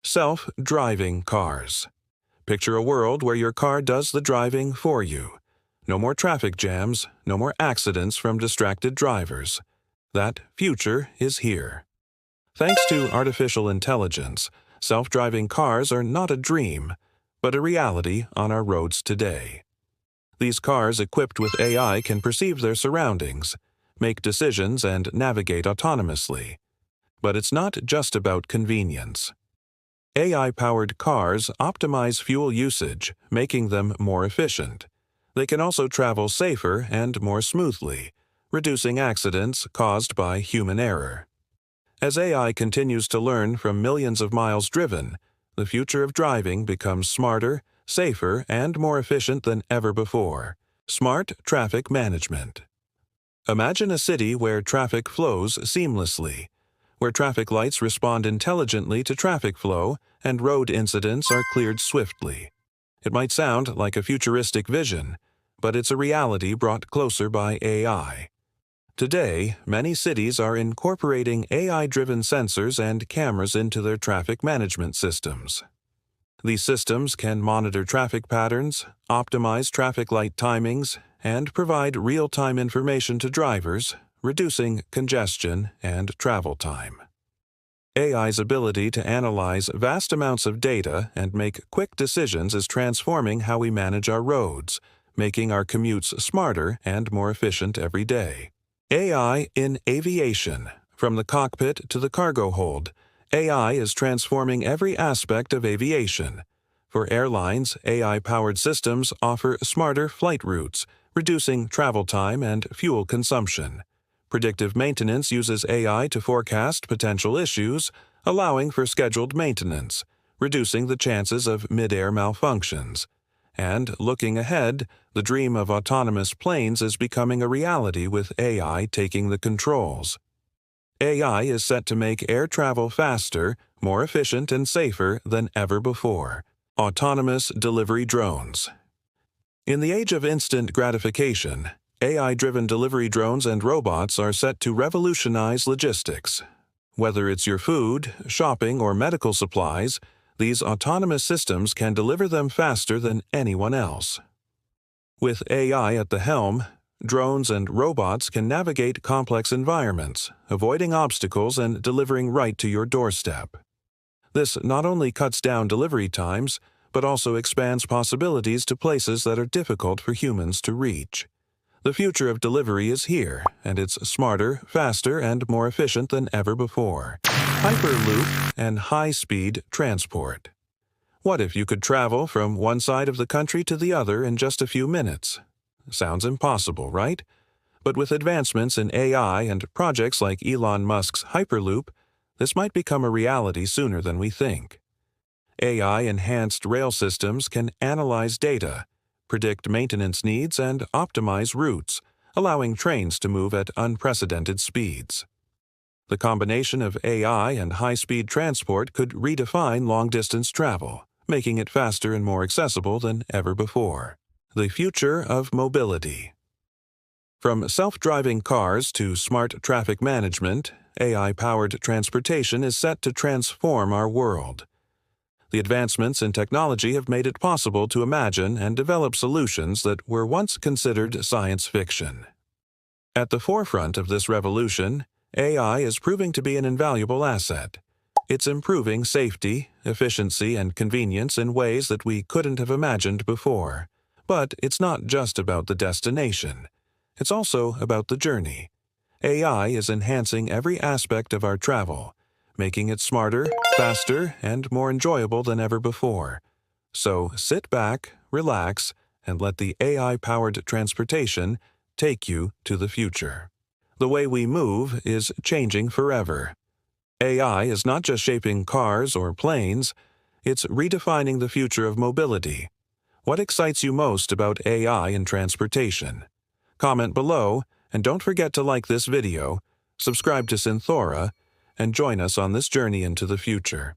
Self-driving cars. Picture a world where your car does the driving for you. No more traffic jams, no more accidents from distracted drivers. That future is here. Thanks to artificial intelligence, self-driving cars are not a dream, but a reality on our roads today. These cars equipped with AI can perceive their surroundings, make decisions, and navigate autonomously. But it's not just about convenience. AI-powered cars optimize fuel usage, making them more efficient. They can also travel safer and more smoothly, reducing accidents caused by human error. As AI continues to learn from millions of miles driven, the future of driving becomes smarter, safer, and more efficient than ever before. Smart traffic management. Imagine a city where traffic flows seamlessly, where traffic lights respond intelligently to traffic flow and road incidents are cleared swiftly. It might sound like a futuristic vision, but it's a reality brought closer by AI. Today, many cities are incorporating AI-driven sensors and cameras into their traffic management systems. These systems can monitor traffic patterns, optimize traffic light timings, and provide real-time information to drivers, reducing congestion and travel time. AI's ability to analyze vast amounts of data and make quick decisions is transforming how we manage our roads, making our commutes smarter and more efficient every day. AI in aviation. From the cockpit to the cargo hold, AI is transforming every aspect of aviation. For airlines, AI-powered systems offer smarter flight routes, reducing travel time and fuel consumption. Predictive maintenance uses AI to forecast potential issues, allowing for scheduled maintenance, reducing the chances of mid-air malfunctions. And looking ahead, the dream of autonomous planes is becoming a reality with AI taking the controls. AI is set to make air travel faster, more efficient, and safer than ever before. Autonomous delivery drones. In the age of instant gratification, AI-driven delivery drones and robots are set to revolutionize logistics. Whether it's your food, shopping, or medical supplies, these autonomous systems can deliver them faster than anyone else. With AI at the helm, drones and robots can navigate complex environments, avoiding obstacles and delivering right to your doorstep. This not only cuts down delivery times, but also expands possibilities to places that are difficult for humans to reach. The future of delivery is here, and it's smarter, faster, and more efficient than ever before. Hyperloop and high-speed transport. What if you could travel from one side of the country to the other in just a few minutes? Sounds impossible, right? But with advancements in AI and projects like Elon Musk's Hyperloop, this might become a reality sooner than we think. AI-enhanced rail systems can analyze data, predict maintenance needs, and optimize routes, allowing trains to move at unprecedented speeds. The combination of AI and high-speed transport could redefine long-distance travel, making it faster and more accessible than ever before. The future of mobility. From self-driving cars to smart traffic management, AI-powered transportation is set to transform our world. The advancements in technology have made it possible to imagine and develop solutions that were once considered science fiction. At the forefront of this revolution, AI is proving to be an invaluable asset. It's improving safety, efficiency, and convenience in ways that we couldn't have imagined before. But it's not just about the destination. It's also about the journey. AI is enhancing every aspect of our travel, making it smarter, faster, and more enjoyable than ever before. So sit back, relax, and let the AI-powered transportation take you to the future. The way we move is changing forever. AI is not just shaping cars or planes, it's redefining the future of mobility. What excites you most about AI in transportation? Comment below, and don't forget to like this video, subscribe to SYNTHORA, and join us on this journey into the future.